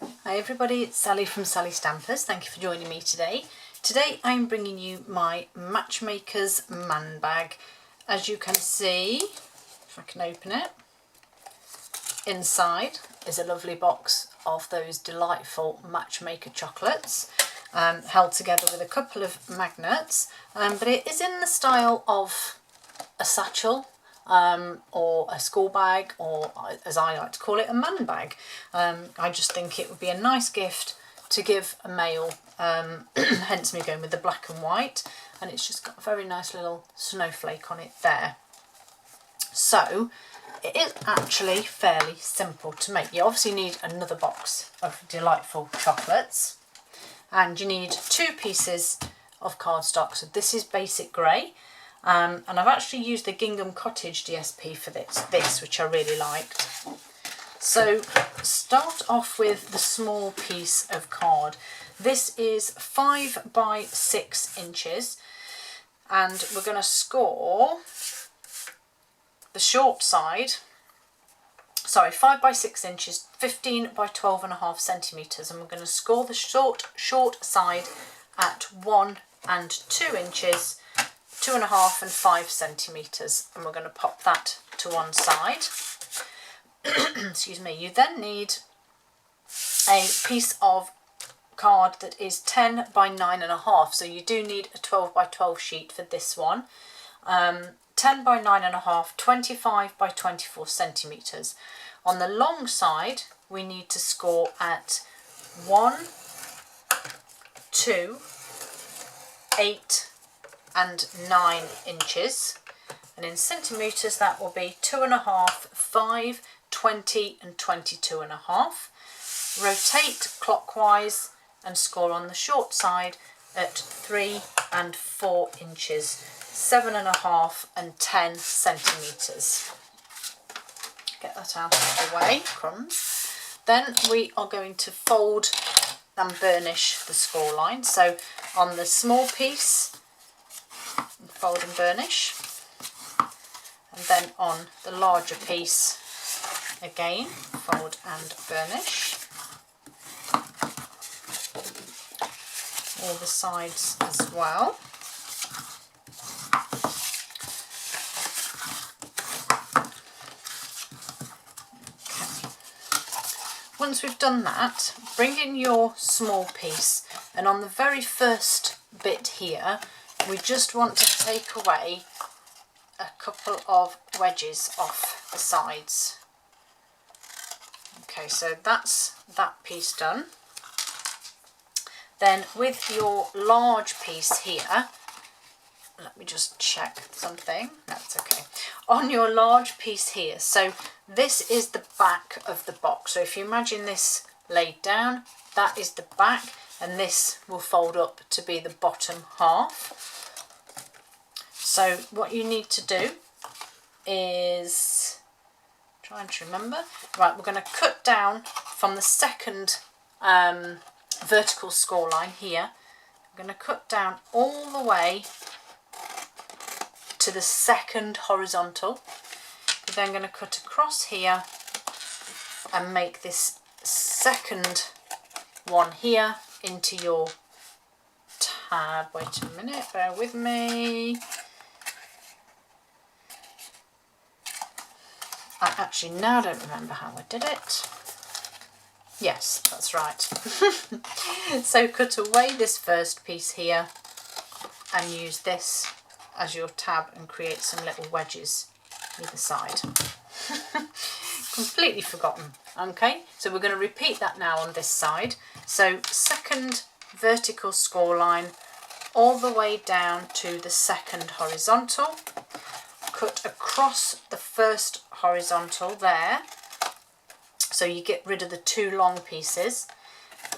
Hi everybody, it's Sally from Sallystampers. Thank you for joining me today. Today I'm bringing you my Matchmakers man bag. As you can see, if I can open it, inside is a lovely box of those delightful Matchmaker chocolates, held together with a couple of magnets, but it is in the style of a satchel. Or a school bag, or as I like to call it, a man bag. I just think it would be a nice gift to give a male, hence me going with the black and white, and it's just got a very nice little snowflake on it there. So it is actually fairly simple to make. You obviously need another box of delightful chocolates, and you need 2 pieces of cardstock. So this is basic grey. And I've actually used the Gingham Cottage DSP for this, which I really liked. So start off with the small piece of card. This is 5 by 6 inches, and we're going to score the short side, 5 by 6 inches, 15 by 12.5 centimetres, and we're going to score the short side at 1 and 2 inches, 2.5 and 5 centimetres, and we're going to pop that to one side. Excuse me. You then need a piece of card that is 10 by 9.5, so you do need a 12 by 12 sheet for this one. 10 by 9.5, 25 by 24 centimetres. On the long side, we need to score at 1, 2, 8 and 9 inches, and in centimetres that will be 2.5, 5, 20 and 22.5. Rotate clockwise and score on the short side at 3 and 4 inches, 7.5 and 10 centimetres. Get that out of the way, crumbs. Then we are going to fold and burnish the score line. So on the small piece, fold and burnish, and then on the larger piece again, fold and burnish, all the sides as well. Okay. Once we've done that, bring in your small piece, and on the very first bit here we just want to take away a couple of wedges off the sides. Okay, so that's that piece done. Then with your large piece here, let me just check something. That's okay. On your large piece here, so this is the back of the box. So if you imagine this laid down, that is the back, and this will fold up to be the bottom half. So what you need to do is, trying to remember, right, we're going to cut down from the second vertical score line here. I'm going to cut down all the way to the second horizontal. We're then going to cut across here and make this second one here into your tab. Wait a minute, bear with me. I actually now don't remember how I did it. Yes, that's right. So cut away this first piece here and use this as your tab and create some little wedges either side. Completely forgotten. Okay, so we're going to repeat that now on this side. So second vertical score line all the way down to the second horizontal. Cut across the first horizontal there, so you get rid of the 2 long pieces,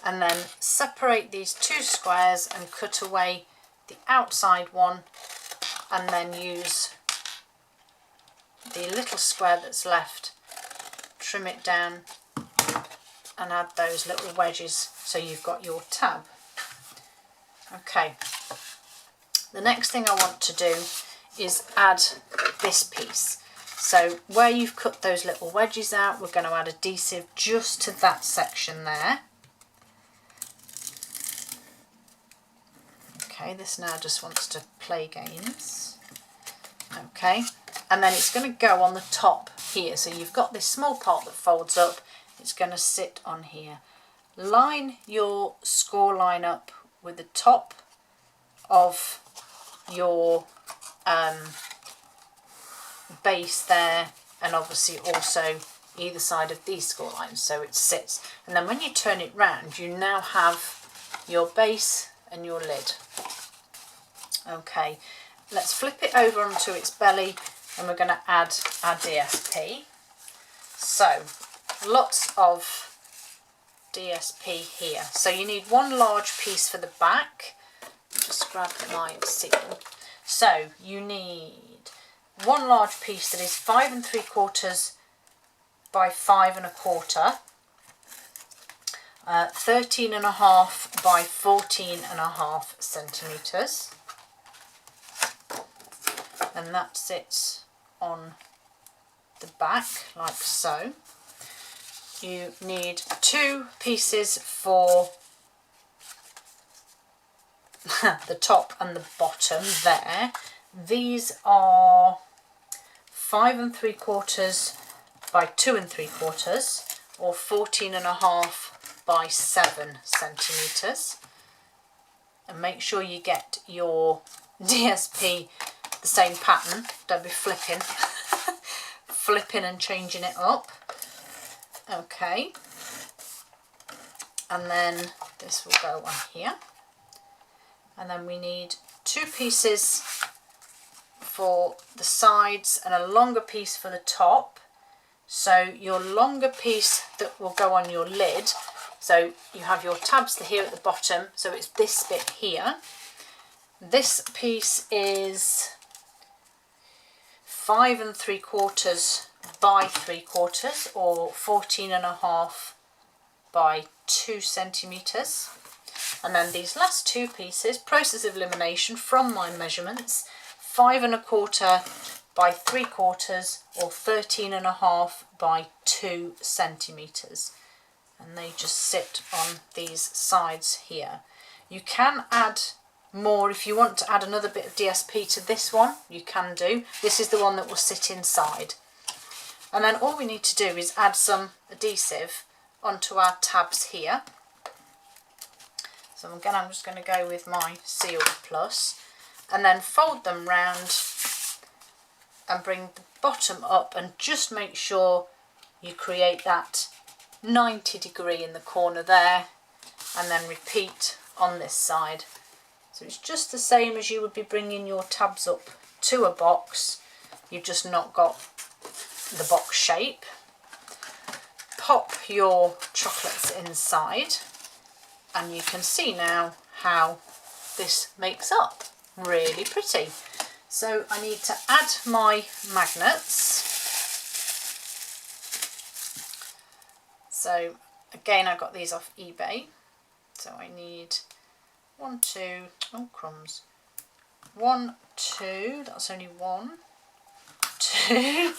and then separate these 2 squares and cut away the outside one, and then use the little square that's left, trim it down and add those little wedges so you've got your tab. Okay, the next thing I want to do is add this piece. So where you've cut those little wedges out, we're going to add adhesive just to that section there. Okay, this now just wants to play games. Okay, and then it's going to go on the top here. So you've got this small part that folds up, it's going to sit on here. Line your score line up with the top of your base there, and obviously also either side of these score lines, so it sits. And then when you turn it round, you now have your base and your lid. Okay, let's flip it over onto its belly and we're going to add our DSP. So lots of DSP here. So you need one large piece for the back. Just grab my seal. So you need one large piece that is 5 3/4 by 5 1/4, 13.5 by 14.5 centimetres, and that sits on the back like so. You need 2 pieces for the top and the bottom there. These are 5 3/4 by 2 3/4, or 14.5 by 7 centimetres. And make sure you get your DSP the same pattern. Don't be flipping flipping and changing it up. Okay, and then this will go on here, and then we need 2 pieces for the sides and a longer piece for the top. So your longer piece that will go on your lid, so you have your tabs here at the bottom, so it's this bit here. This piece is 5 3/4 by 3/4, or 14.5 by 2 centimetres. And then these last 2 pieces, process of elimination from my measurements, 5 1/4 by 3/4, or 13.5 by 2 centimetres. And they just sit on these sides here. You can add more if you want to add another bit of DSP to this one, you can do. This is the one that will sit inside. And then all we need to do is add some adhesive onto our tabs here. So again, I'm just going to go with my Seal Plus, and then fold them round and bring the bottom up, and just make sure you create that 90 degree in the corner there, and then repeat on this side. So it's just the same as you would be bringing your tabs up to a box, you've just not got the box shape. Pop your chocolates inside, and you can see now how this makes up. Really pretty. So I need to add my magnets. So again, I got these off eBay. So I need 1, 2, oh crumbs, 1, 2, that's only 1, 2,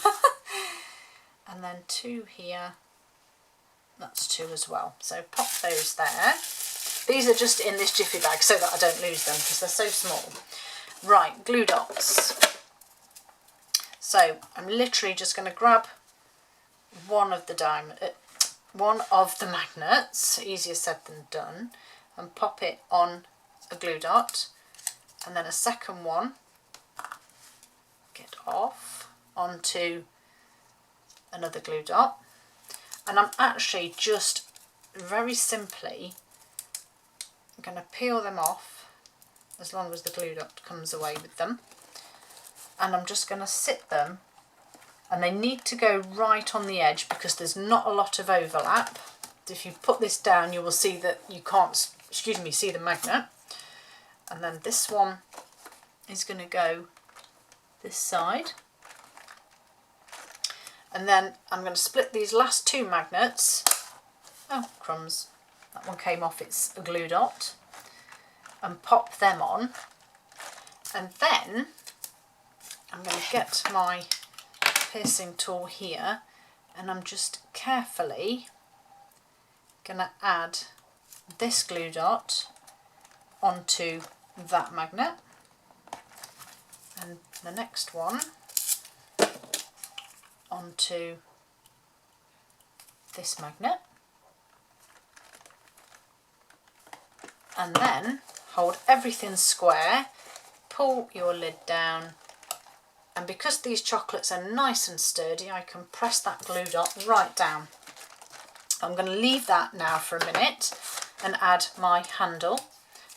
and then 2 here, that's 2 as well. So pop those there. These are just in this jiffy bag so that I don't lose them because they're so small. Right, glue dots. So I'm literally just going to grab one of the magnets, easier said than done, and pop it on a glue dot, and then a second one, get off, onto another glue dot. And I'm actually just very simply going to peel them off as long as the glue dot comes away with them, and I'm just going to sit them, and they need to go right on the edge because there's not a lot of overlap. If you put this down, you will see that you can't, see the magnet. And then this one is going to go this side. And then I'm going to split these last 2 magnets. Oh, crumbs. That one came off its glue dot. And pop them on. And then I'm going to get my piercing tool here, and I'm just carefully going to add this glue dot onto that magnet, and the next one onto this magnet, and then hold everything square, pull your lid down, and because these chocolates are nice and sturdy, I can press that glue dot right down. I'm going to leave that now for a minute and add my handle.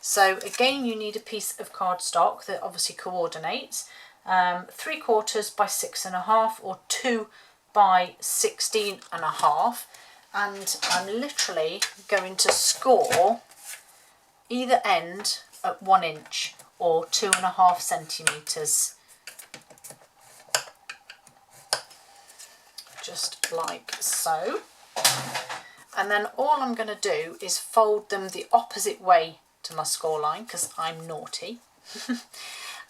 So again, you need a piece of cardstock that obviously coordinates, 3/4 by 6.5 or 2 by 16.5, and I'm literally going to score either end at 1 inch or 2.5 centimetres, just like so. And then all I'm going to do is fold them the opposite way to my score line, because I'm naughty,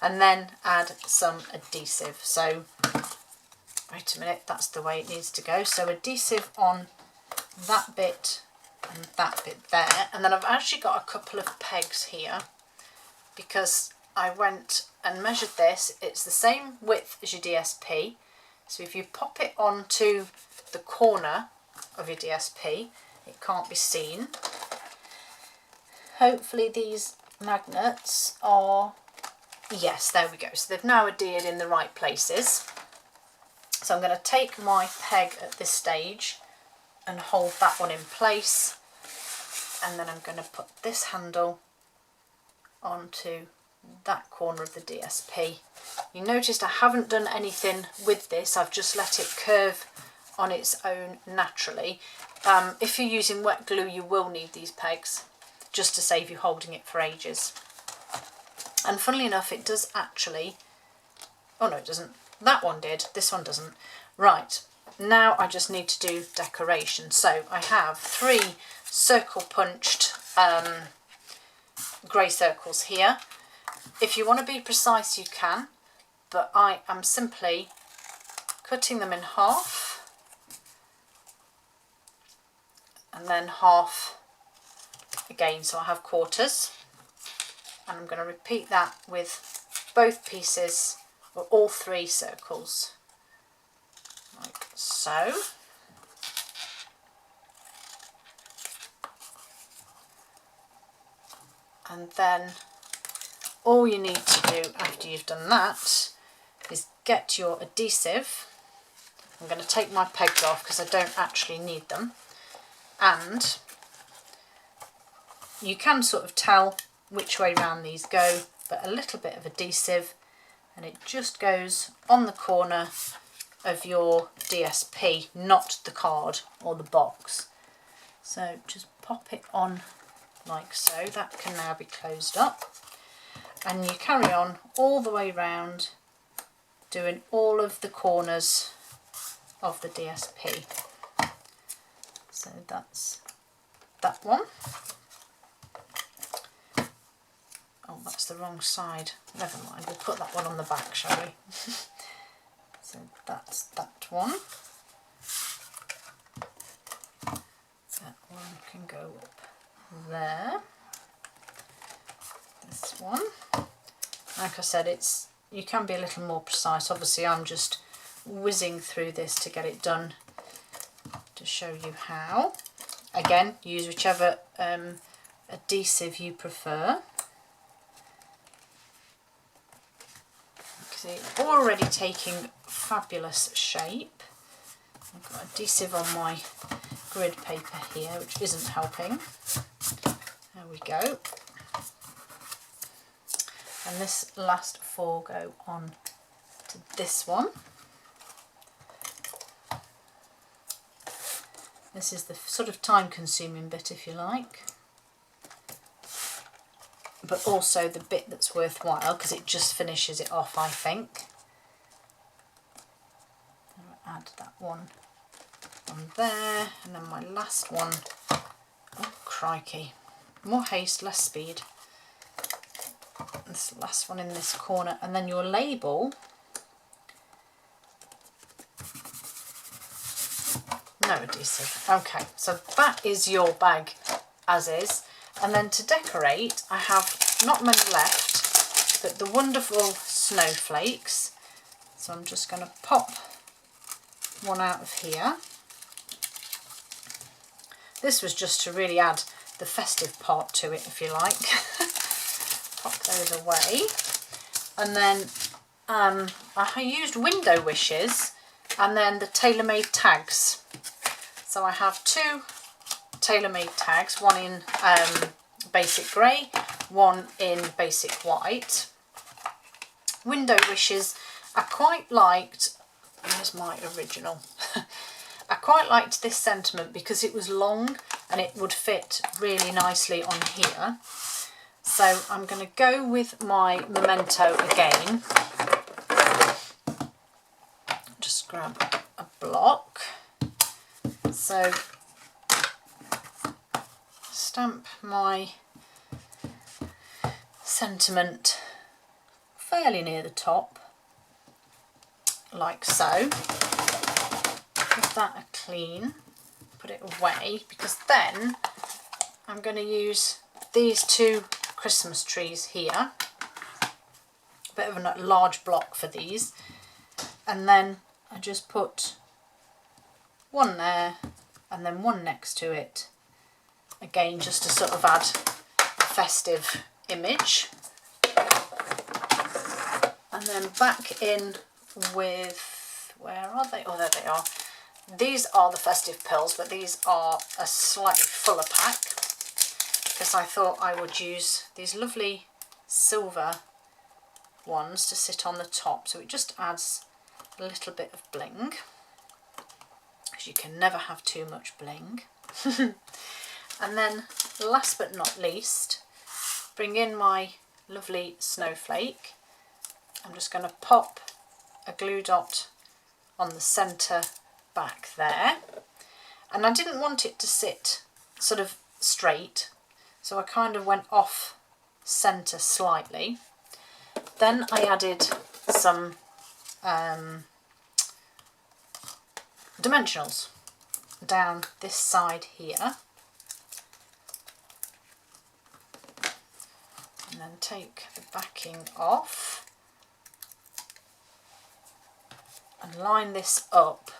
and then add some adhesive. So wait a minute, that's the way it needs to go. So adhesive on that bit and that bit there, and then I've actually got a couple of pegs here because I went and measured this. It's the same width as your DSP, so if you pop it onto the corner of your DSP, it can't be seen. Hopefully these magnets are, yes, there we go, so they've now adhered in the right places. So I'm going to take my peg at this stage and hold that one in place, and then I'm going to put this handle onto that corner of the DSP. You noticed I haven't done anything with this, I've just let it curve on its own naturally. If you're using wet glue, you will need these pegs just to save you holding it for ages. And funnily enough, it does actually, oh no it doesn't, that one did, this one doesn't. Right, now I just need to do decoration. So I have 3 circle punched grey circles here. If you want to be precise you can, but I am simply cutting them in half and then half again, so I have quarters, and I'm going to repeat that with both pieces, or all 3 circles, like so. And then all you need to do after you've done that is get your adhesive. I'm going to take my pegs off because I don't actually need them, and you can sort of tell which way round these go, but a little bit of adhesive and it just goes on the corner of your DSP, not the card or the box. So just pop it on like so. That can now be closed up, and you carry on all the way round doing all of the corners of the DSP. So that's that one. Oh, that's the wrong side. Never mind, we'll put that one on the back, shall we? So that's that one. That one can go up there. This one. Like I said, it's, you can be a little more precise. Obviously I'm just whizzing through this to get it done to show you how. Again, use whichever adhesive you prefer. See, already taking fabulous shape. I've got adhesive on my grid paper here, which isn't helping. There we go. And this last 4 go on to this one. This is the sort of time-consuming bit, if you like, but also the bit that's worthwhile because it just finishes it off, I think. I'll add that one on there, and then my last one, oh crikey, more haste, less speed. This last one in this corner, and then your label adhesive. Okay, so that is your bag as is. And then to decorate, I have not many left, but the wonderful snowflakes. So I'm just going to pop one out of here. This was just to really add the festive part to it, if you like. Pop those away. And then I used window wishes and then the tailor-made tags. So I have 2 tailor-made tags, one in basic grey, one in basic white. Window wishes, I quite liked, where's my original? I quite liked this sentiment because it was long and it would fit really nicely on here. So I'm going to go with my memento again. Just grab a block. So stamp my sentiment fairly near the top, like so. Give that a clean, put it away, because then I'm going to use these 2 Christmas trees here. A bit of a large block for these. And then I just put one there and then one next to it. Again, just to sort of add a festive image. And then back in with, where are they? Oh, there they are. These are the festive pills, but these are a slightly fuller pack because I thought I would use these lovely silver ones to sit on the top, so it just adds a little bit of bling, because you can never have too much bling. And then last but not least, bring in my lovely snowflake. I'm just going to pop a glue dot on the centre back there, and I didn't want it to sit sort of straight, so I kind of went off centre slightly. Then I added some dimensionals down this side here, and then take the backing off and line this up.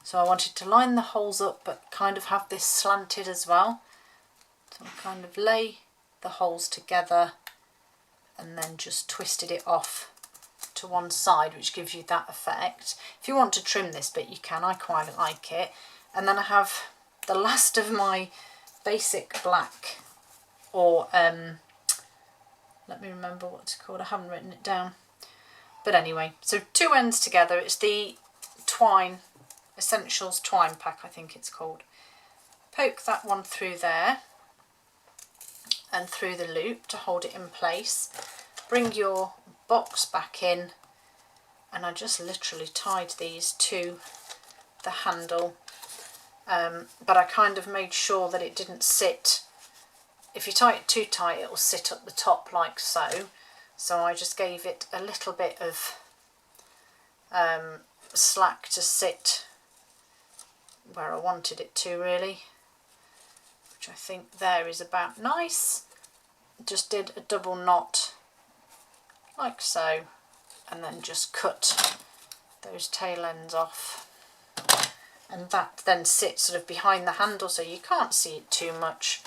So I wanted to line the holes up but kind of have this slanted as well. So I kind of lay the holes together and then just twisted it off to one side, which gives you that effect. If you want to trim this bit you can, I quite like it. And then I have the last of my basic black, or let me remember what it's called, I haven't written it down. But anyway, so 2 ends together, it's the twine, Essentials twine pack I think it's called. Poke that one through there and through the loop to hold it in place. Bring your box back in, and I just literally tied these to the handle, but I kind of made sure that it didn't sit, if you tie it too tight it will sit up the top like so. So I just gave it a little bit of slack to sit where I wanted it to really, which I think there is about nice. Just did a double knot like so, and then just cut those tail ends off, and that then sits sort of behind the handle so you can't see it too much.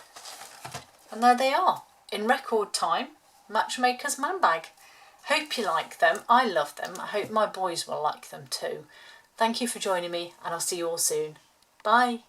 And there they are, in record time, Matchmakers man bag. Hope you like them. I love them. I hope my boys will like them too. Thank you for joining me, and I'll see you all soon. Bye.